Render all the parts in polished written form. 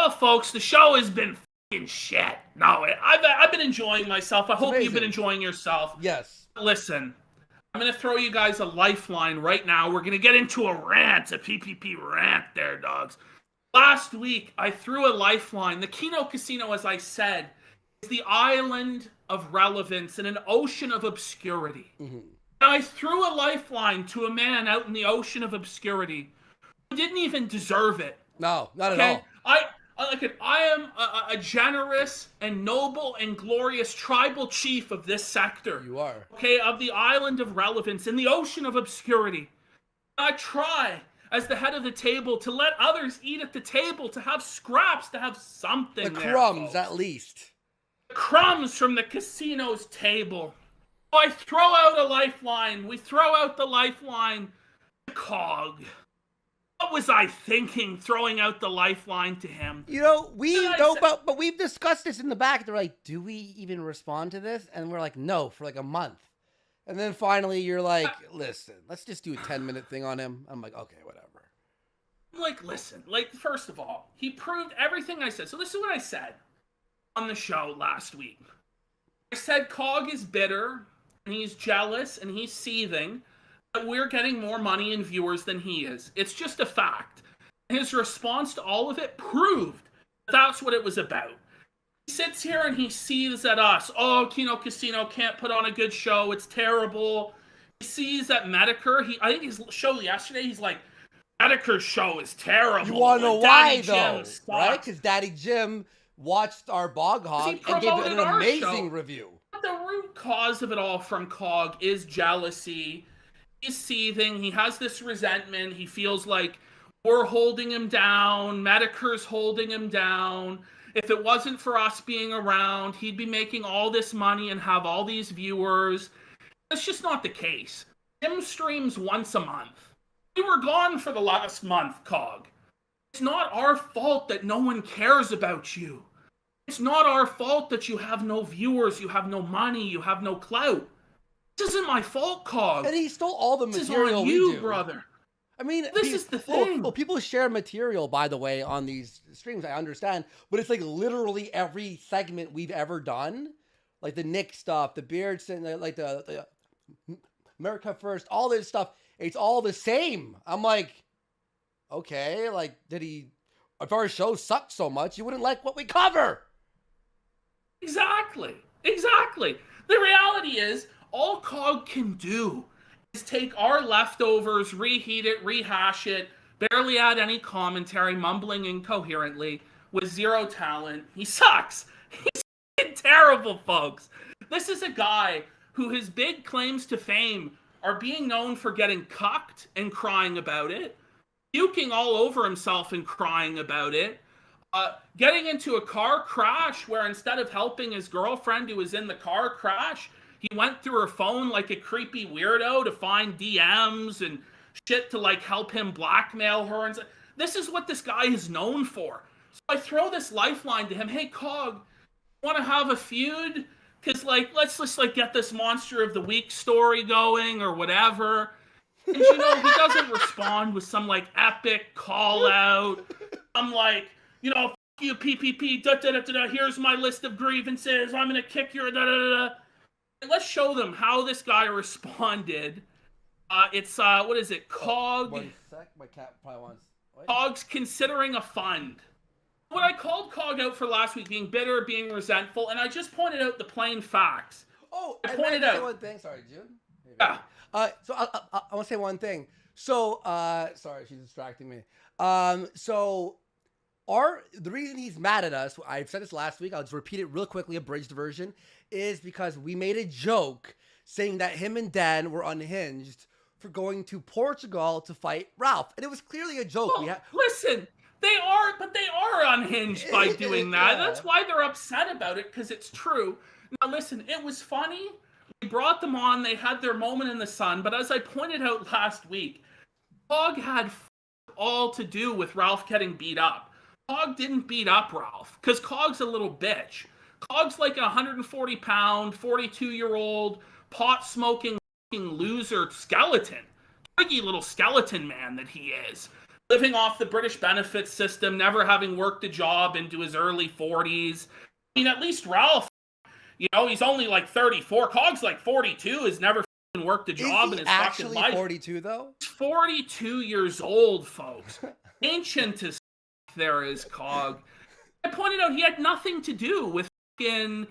Well, folks, the show has been fucking shit. No, I've been enjoying myself. I hope you've been enjoying yourself. Yes. Listen, I'm going to throw you guys a lifeline right now. We're going to get into a rant, a PPP rant there, dogs. Last week, I threw a lifeline. The Kino Casino, as I said, is the island of relevance in an ocean of obscurity. Mm-hmm. And I threw a lifeline to a man out in the ocean of obscurity who didn't even deserve it. No, not at all. I am a generous and noble and glorious tribal chief of this sector. You are. Okay, of the island of relevance in the ocean of obscurity. I try, as the head of the table, to let others eat at the table, to have scraps, to have something. The crumbs, at least. The crumbs from the casino's table. So I throw out a lifeline. We throw out the lifeline to Cog. What was I thinking throwing out the lifeline to him? You know, but we've discussed this in the back. They're like, do we even respond to this? And we're like, no, for like a month. And then finally you're like, listen, let's just do a 10-minute thing on him. I'm like, okay, whatever. I'm like, listen, first of all, he proved everything I said. So this is what I said on the show last week. I said Cog is bitter, and he's jealous, and he's seething. We're getting more money and viewers than he is. It's just a fact. His response to all of it proved that's what it was about. He sits here and he seethes at us. Oh, Kino Casino can't put on a good show. It's terrible. He sees that Medicare. I think his show yesterday, he's like, Medicare's show is terrible. You want to know why, though? Sucks. Right? Because Daddy Jim watched our Bog Hog and gave it an amazing review. The root cause of it all from Cog is jealousy. He's seething. He has this resentment. He feels like we're holding him down. Medicare's holding him down. If it wasn't for us being around, he'd be making all this money and have all these viewers. That's just not the case. Jim streams once a month. We were gone for the last month, Cog. It's not our fault that no one cares about you. It's not our fault that you have no viewers, you have no money, you have no clout. This isn't my fault, Cog. And he stole all the material this is on you, brother. I mean, this is the thing. Well, people share material, by the way, on these streams. I understand, but it's like literally every segment we've ever done, like the Nick stuff, the Beard, like the America First, all this stuff. It's all the same. I'm like, okay, like, if our show sucked so much, you wouldn't like what we cover. Exactly. The reality is, all Cog can do is take our leftovers, reheat it, rehash it, barely add any commentary, mumbling incoherently, with zero talent. He sucks. He's terrible, folks. This is a guy who his big claims to fame are being known for getting cucked and crying about it, puking all over himself and crying about it, getting into a car crash where instead of helping his girlfriend who was in the car crash, he went through her phone like a creepy weirdo to find DMs and shit to like help him blackmail her. And this is what this guy is known for. So I throw this lifeline to him. Hey, Cog, want to have a feud? Because let's just get this Monster of the Week story going or whatever. And he doesn't respond with some epic call out. I'm like, fuck you, PPP, da-da-da-da-da, here's my list of grievances, I'm going to kick your da-da-da-da. Let's show them how this guy responded. It's, what is it, Cog? One sec, my cat probably wants... What? Cog's considering a fund. When I called Cog out for last week being bitter, being resentful, and I just pointed out the plain facts. Oh, I pointed out... one thing. Sorry, June. Yeah. So I want to say one thing. So, sorry, she's distracting me. The reason he's mad at us, I've said this last week, I'll just repeat it real quickly, abridged version, is because we made a joke saying that him and Dan were unhinged for going to Portugal to fight Ralph. And it was clearly a joke. Oh, listen, they are unhinged by doing that. Yeah. That's why they're upset about it, because it's true. Now listen, it was funny. We brought them on. They had their moment in the sun. But as I pointed out last week, Cog had all to do with Ralph getting beat up. Cog didn't beat up Ralph, because Cog's a little bitch. Cog's like a 140-pound, 42-year-old, pot-smoking loser skeleton. Twiggy little skeleton man that he is. living off the British benefits system, never having worked a job into his early 40s. I mean, at least Ralph, he's only like 34. Cog's like 42, has never worked a job in his fucking life. 42 though? He's 42 years old, folks. Ancient as there is Cog. I pointed out he had nothing to do with fucking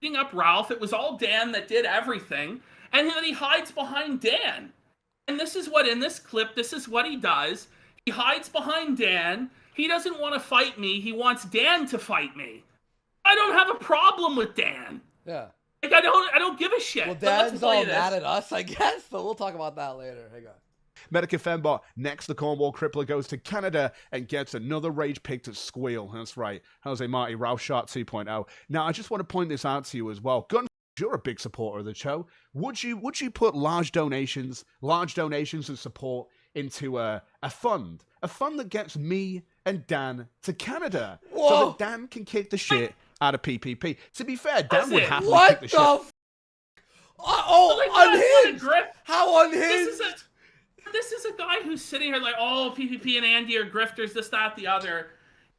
beating up Ralph. It was all Dan that did everything. And then he hides behind Dan. And this is what, in this clip, this is what he does. He hides behind Dan. He doesn't want to fight me. He wants Dan to fight me. I don't have a problem with Dan. Yeah. Like, I don't give a shit. Well, Dan's all mad at us, I guess, but we'll talk about that later. Hang on. Medica Fembot, next the Cornwall Crippler goes to Canada and gets another rage pick to squeal. That's right. Jose Marty, Ralph Sharp 2.0. Now, I just want to point this out to you as well. Gun, you're a big supporter of the show. Would you put large donations and support into a fund that gets me and Dan to Canada, so that Dan can kick the shit out of PPP? To be fair, Dan would happily kick the shit. Unhinged! How unhinged? This is a guy who's sitting here like, oh, PPP and Andy are grifters, this, that, the other.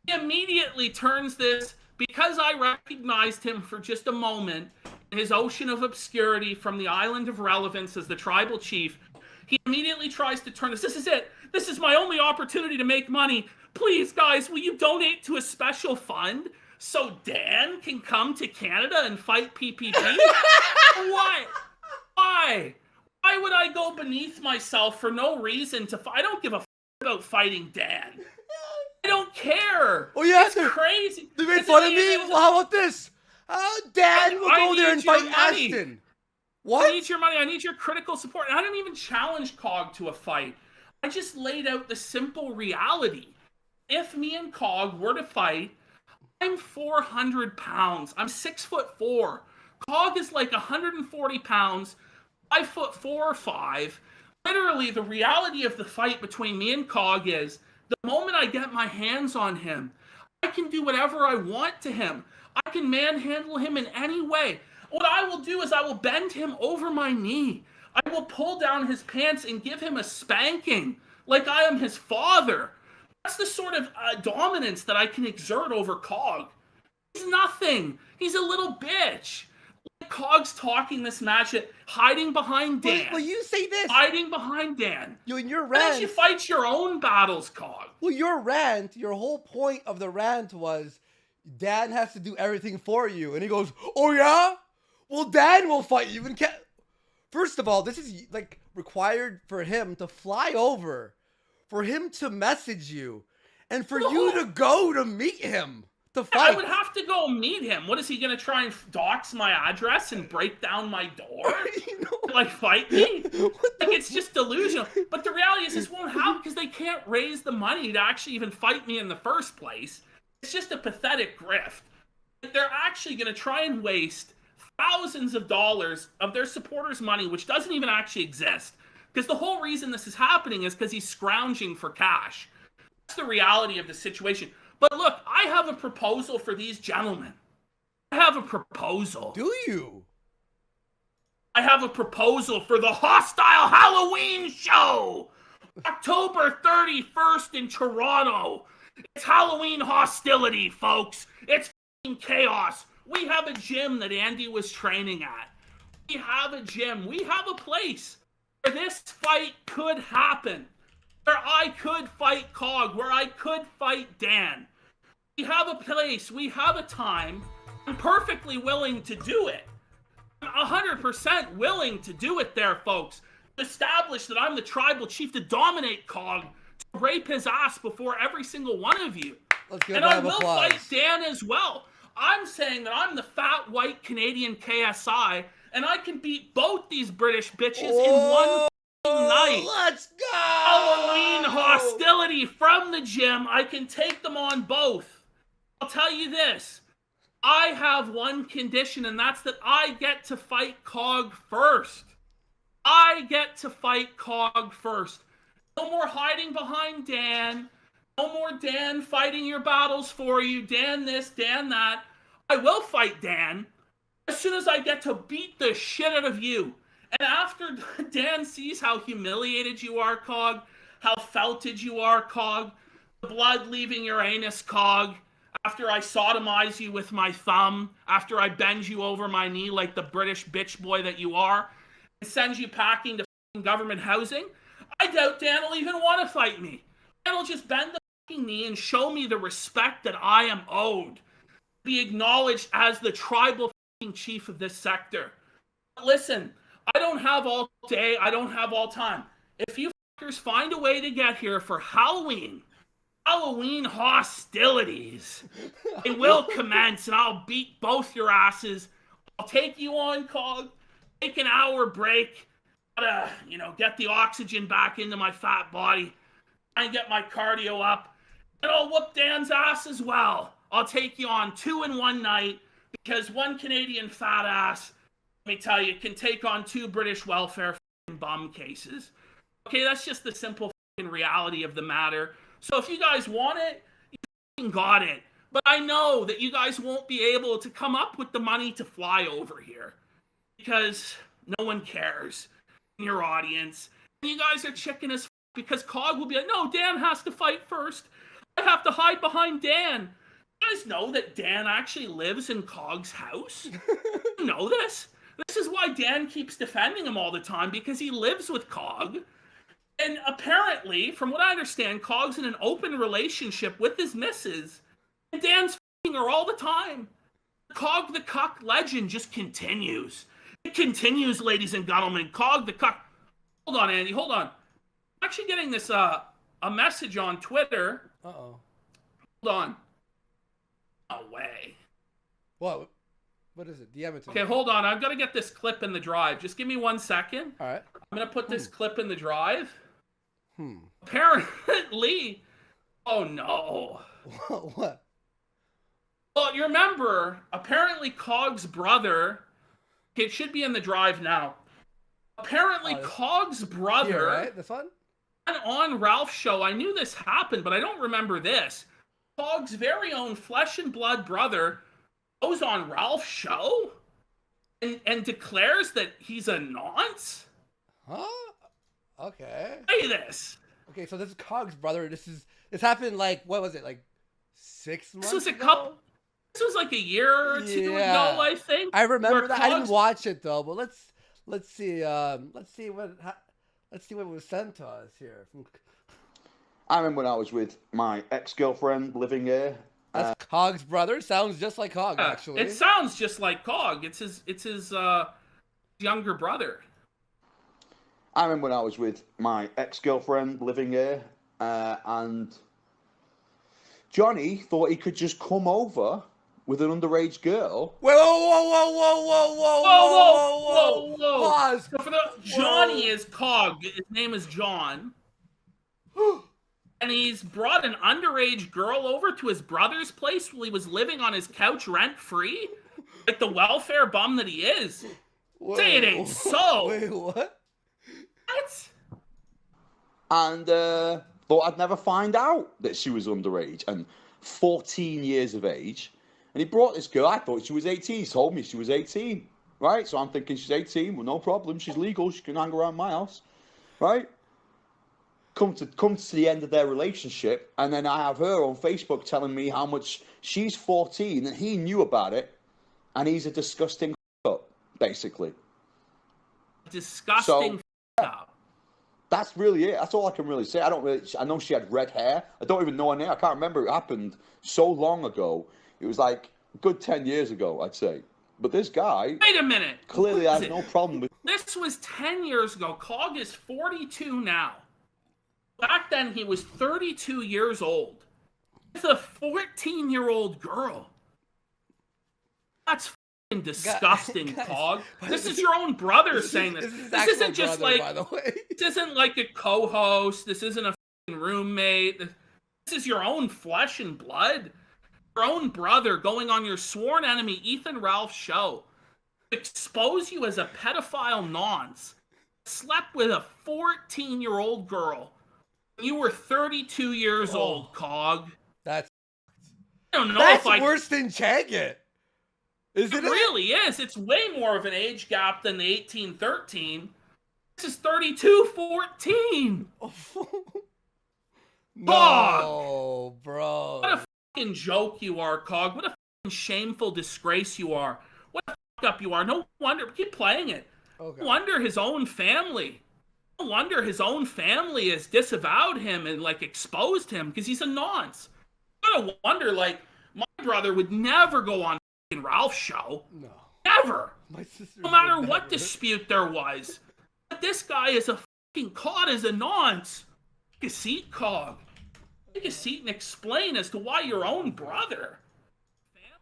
He immediately turns this, because I recognized him for just a moment, in his ocean of obscurity from the island of relevance as the tribal chief, he immediately tries to turn this. This is it. This is my only opportunity to make money. Please, guys, will you donate to a special fund so Dan can come to Canada and fight PPP? Why? Why would I go beneath myself for no reason to fight? I don't give a about fighting Dan. I don't care. Oh yeah, it's crazy. They made fun of me. Well, how about this? Dan will go there and fight Ashton. What? I need your money. I need your critical support. And I didn't even challenge Cog to a fight. I just laid out the simple reality. If me and Cog were to fight, I'm 400 pounds. I'm 6'4". Cog is like 140 pounds, 5'4" or 5". Literally, the reality of the fight between me and Cog is the moment I get my hands on him, I can do whatever I want to him. I can manhandle him in any way. What I will do is I will bend him over my knee. I will pull down his pants and give him a spanking like I am his father. That's the sort of dominance that I can exert over Cog. He's nothing. He's a little bitch. Cog's talking this match, hiding behind Dan. Well, you say this. Hiding behind Dan. In your Why rant. don't you fight your own battles, Cog? Well, your rant, your whole point of the rant was Dan has to do everything for you. And he goes, oh yeah? Well, Dan will fight you. First of all, this is like required for him to fly over, for him to message you, and for you to go to meet him. I would have to go meet him. What is he going to try and dox my address and break down my door? Like, fight me? Like, it's just delusional. But the reality is this won't happen because they can't raise the money to actually even fight me in the first place. It's just a pathetic grift. They're actually going to try and waste thousands of dollars of their supporters' money, which doesn't even actually exist. Because the whole reason this is happening is because he's scrounging for cash. That's the reality of the situation. But look, I have a proposal for these gentlemen. I have a proposal. Do you? I have a proposal for the Hostile Halloween Show! October 31st in Toronto. It's Halloween hostility, folks. It's f***ing chaos. We have a gym that Andy was training at. We have a gym. We have a place where this fight could happen. Where I could fight Cog, where I could fight Dan. We have a place, we have a time. I'm perfectly willing to do it. I'm 100% willing to do it there, folks. Establish that I'm the tribal chief to dominate Cog, to rape his ass before every single one of you. Let's give and I will fight Dan as well. I'm saying that I'm the fat, white, Canadian KSI, and I can beat both these British bitches in one night. Let's go! Halloween hostility from the gym. I can take them on both. I'll tell you this. I have one condition, and that's that I get to fight Cog first. I get to fight Cog first. No more hiding behind Dan. No more Dan fighting your battles for you. Dan this, Dan that. I will fight Dan as soon as I get to beat the shit out of you. And after Dan sees how humiliated you are, Cog, how felted you are, Cog. The blood leaving your anus, Cog. After I sodomize you with my thumb, after I bend you over my knee like the British bitch boy that you are, and send you packing to government housing, I doubt Dan will even want to fight me. Dan will just bend the knee and show me the respect that I am owed. Be acknowledged as the tribal chief of this sector. But listen, I don't have all day, I don't have all time. If you fuckers find a way to get here for Halloween hostilities, it will commence and I'll beat both your asses. I'll take you on, Cog, take an hour break, gotta, get the oxygen back into my fat body, and get my cardio up, and I'll whoop Dan's ass as well. I'll take you on 2 in one night, because one Canadian fat ass, let me tell you, can take on 2 British welfare bum cases. Okay, that's just the simple reality of the matter. So if you guys want it, you got it. But I know that you guys won't be able to come up with the money to fly over here, because no one cares in your audience. And you guys are chicken as because Cog will be like, no, Dan has to fight first. I have to hide behind Dan. You guys know that Dan actually lives in Cog's house? You know this? This is why Dan keeps defending him all the time, because he lives with Cog. And apparently, from what I understand, Cog's in an open relationship with his missus. And Dan's f***ing her all the time. Cog the Cuck legend just continues. It continues, ladies and gentlemen. Cog the Cuck. Hold on, Andy. Hold on. I'm actually getting this a message on Twitter. Uh-oh. Hold on. No way. What? What is it? The Edmonton. Okay, hold on. I've got to get this clip in the drive. Just give me 1 second. All right. I'm going to put this clip in the drive. Hmm. Apparently. Oh, no. What? Well, you remember, apparently Cog's brother. Okay, it should be in the drive now. Apparently, Cog's brother. Here, right? This one? On Ralph's show, I knew this happened, but I don't remember this. Cog's very own flesh and blood brother goes on Ralph's show and declares that he's a nonce? Huh? Okay. Say this. Okay, so this is Cog's brother. This happened like, what was it, like 6 months This was ago? This was like a year or two ago, I think. I remember that. I didn't Cog's... watch it though, but let's see what was sent to us here. I remember when I was with my ex-girlfriend living here. That's Cog's brother. Sounds just like Cog, actually. It sounds just like Cog. It's his younger brother. I remember when I was with my ex-girlfriend living here, and Johnny thought he could just come over with an underage girl. Whoa. Pause. So Johnny is Cog. His name is John. And he's brought an underage girl over to his brother's place while he was living on his couch rent-free? Like the welfare bum that he is. Say it ain't so. Wait, what? What? And thought I'd never find out that she was underage and 14 years of age. And he brought this girl. I thought she was 18. He told me she was 18. Right? So I'm thinking she's 18. Well, no problem. She's legal. She can hang around my house. Right? Come to the end of their relationship, and then I have her on Facebook telling me how much she's 14 and he knew about it, and he's a disgusting up, basically. Disgusting up. That's really it. That's all I can really say. I know she had red hair. I don't even know her name. I can't remember. It happened so long ago. It was like a good 10 years ago, I'd say. But this guy... Wait a minute. Clearly has no problem with... This was 10 years ago. Cog is 42 now. Back then, he was 32 years old. With a 14-year-old girl. That's f***ing disgusting, Cog. This is your own brother saying this. This isn't just brother, like... by the way. This isn't like a co-host. This isn't a f***ing roommate. This is your own flesh and blood. Your own brother going on your sworn enemy, Ethan Ralph's show. Expose you as a pedophile nonce. Slept with a 14-year-old girl. You were 32 years old, Cog. That's... I don't know That's if worse than Chaggit. Isn't it? It really is. It's way more of an age gap than the 18-13. This is 32-14. No, bro. What a fucking joke you are, Cog. What a fucking shameful disgrace you are. What a fuck up you are. No wonder. Keep playing it. Okay. No wonder his own family. No wonder his own family has disavowed him and like exposed him because he's a nonce. No wonder like my brother would never go on fucking Ralph's show. No. Never. My sister. No matter what dispute there was. But this guy is a fucking caught as a nonce. Take a seat, Cog. Take a seat and explain as to why your own brother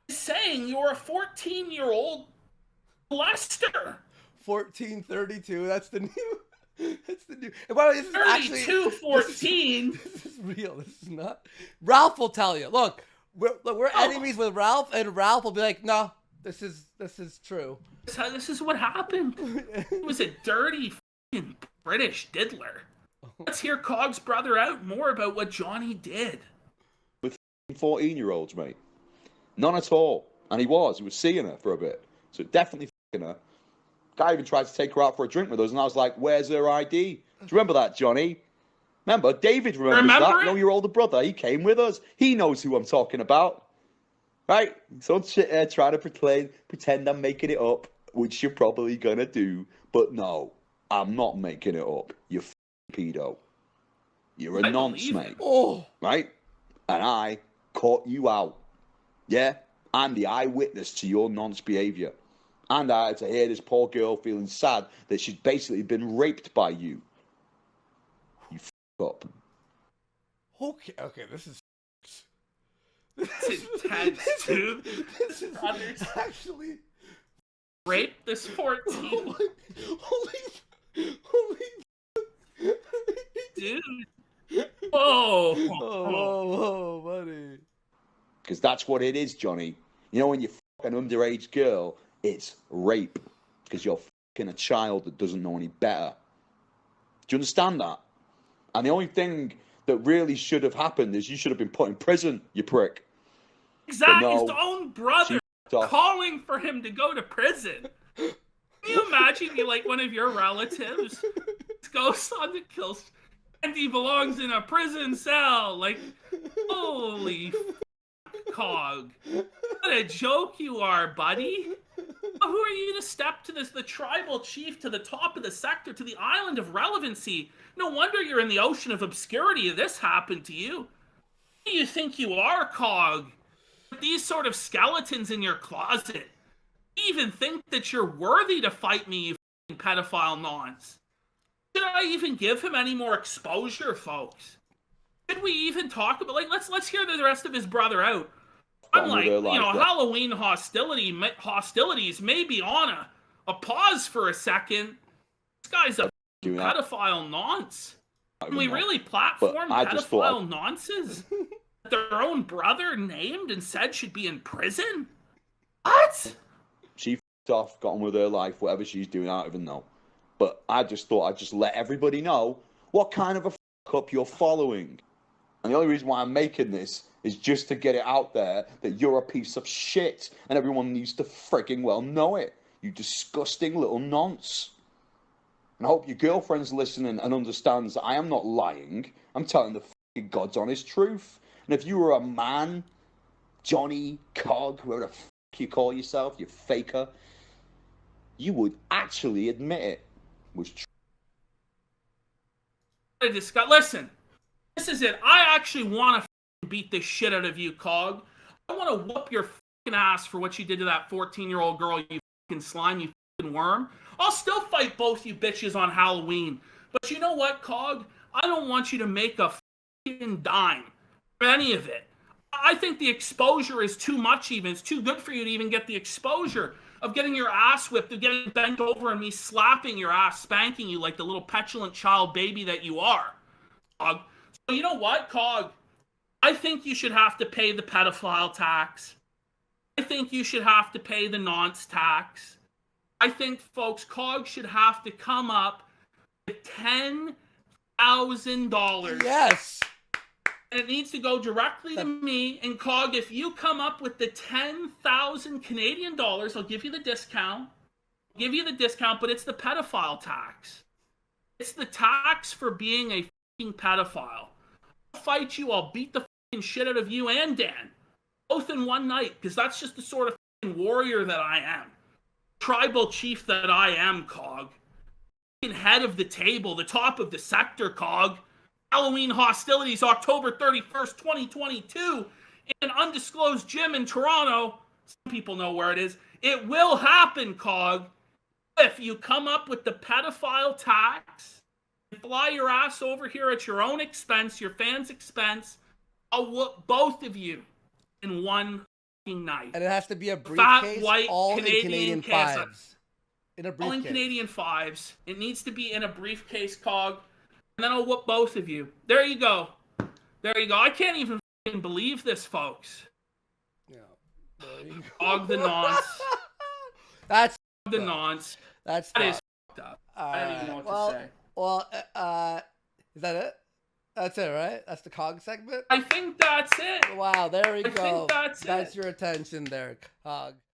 is saying you're a 14-year-old molester. 1432. That's the new. That's the new. And by the way, this is actually 32-14. This is real. This is not. Ralph will tell you. Look, we're enemies with Ralph, and Ralph will be like, "No, this is true." This is what happened. He was a dirty fucking British diddler. Let's hear Cog's brother out more about what Johnny did. With 14-year-olds, mate. None at all. And he was seeing her for a bit. So definitely fucking her. Guy even tried to take her out for a drink with us, and I was like, where's her ID? Do you remember that, Johnny? Remember? David remembers that. It? You know, your older brother. He came with us. He knows who I'm talking about. Right? So don't sit there trying to pretend I'm making it up, which you're probably going to do. But no, I'm not making it up. You're pedo. You're a nonce, mate. Oh. Right? And I caught you out. Yeah? I'm the eyewitness to your nonce behavior. And I had to hear this poor girl feeling sad that she'd basically been raped by you. You up. Okay, this is intense, dude. This is actually rape this 14. Holy dude. Whoa. Whoa, buddy. Because that's what it is, Johnny. You know, when you fuck an underage girl, it's rape. Because you're fucking a child that doesn't know any better. Do you understand that? And the only thing that really should have happened is you should have been put in prison, you prick. Exactly, No, his own brother calling for him to go to prison. Can you imagine you like one of your relatives goes on to kill and he belongs in a prison cell? Like, holy Cog. What a joke you are, buddy. Who are you to step to the tribal chief to the top of the sector, to the island of relevancy? No wonder you're in the ocean of obscurity if this happened to you. Who do you think you are, Cog? With these sort of skeletons in your closet. Do you even think that you're worthy to fight me, you f***ing pedophile nonce? Should I even give him any more exposure, folks? Should we even talk about, like, let's hear the rest of his brother out. I'm like, you know, Halloween hostilities may be on a pause for a second. This guy's a pedophile nonce. Can we really platform pedophile nonces? That their own brother named and said should be in prison? What? She f***ed off, got on with her life, whatever she's doing, I don't even know. But I just thought I'd just let everybody know what kind of a f*** up you're following. And the only reason why I'm making this is just to get it out there that you're a piece of shit and everyone needs to frigging well know it. You disgusting little nonce. And I hope your girlfriend's listening and understands that I am not lying. I'm telling the fucking God's honest truth. And if you were a man, Johnny, Cog, whoever the fuck you call yourself, you faker, you would actually admit it was true. Listen, this is it. I actually want to beat the shit out of you, Cog. I want to whoop your fucking ass for what you did to that 14-year-old girl, you fucking slime, you fucking worm. I'll still fight both you bitches on Halloween. But you know what, Cog? I don't want you to make a fucking dime for any of it. I think the exposure is too much even. It's too good for you to even get the exposure of getting your ass whipped, of getting bent over and me slapping your ass, spanking you like the little petulant child baby that you are, Cog. So you know what, Cog? I think you should have to pay the pedophile tax. I think you should have to pay the nonce tax. I think, folks, Cog should have to come up with $10,000. Yes. And it needs to go directly to me. And Cog, if you come up with the 10,000 Canadian dollars, I'll give you the discount. But it's the pedophile tax. It's the tax for being a fucking pedophile. fight you, I'll beat the fucking shit out of you and Dan. Both in one night, because that's just the sort of fucking warrior that I am. Tribal chief that I am, Cog. Head of the table, the top of the sector, Cog. Halloween hostilities, October 31st, 2022, in an undisclosed gym in Toronto. Some people know where it is. It will happen, Cog. If you come up with the pedophile tax, fly your ass over here at your own expense, your fans' expense, I'll whoop both of you in one night. And it has to be a briefcase, Fat, white, all Canadian in Canadian case. fives. In a briefcase. All in Canadian fives. It needs to be in a briefcase, Cog. And then I'll whoop both of you. There you go. There you go. I can't even believe this, folks. Yeah. There you go. Cog the nonce. That's The nonce. That's That is fucked up. All I don't right. even know what to say. Well, is that it? That's it, right? That's the Cog segment? I think that's it. Wow, there we I go. think that's That's it. your attention there, Cog.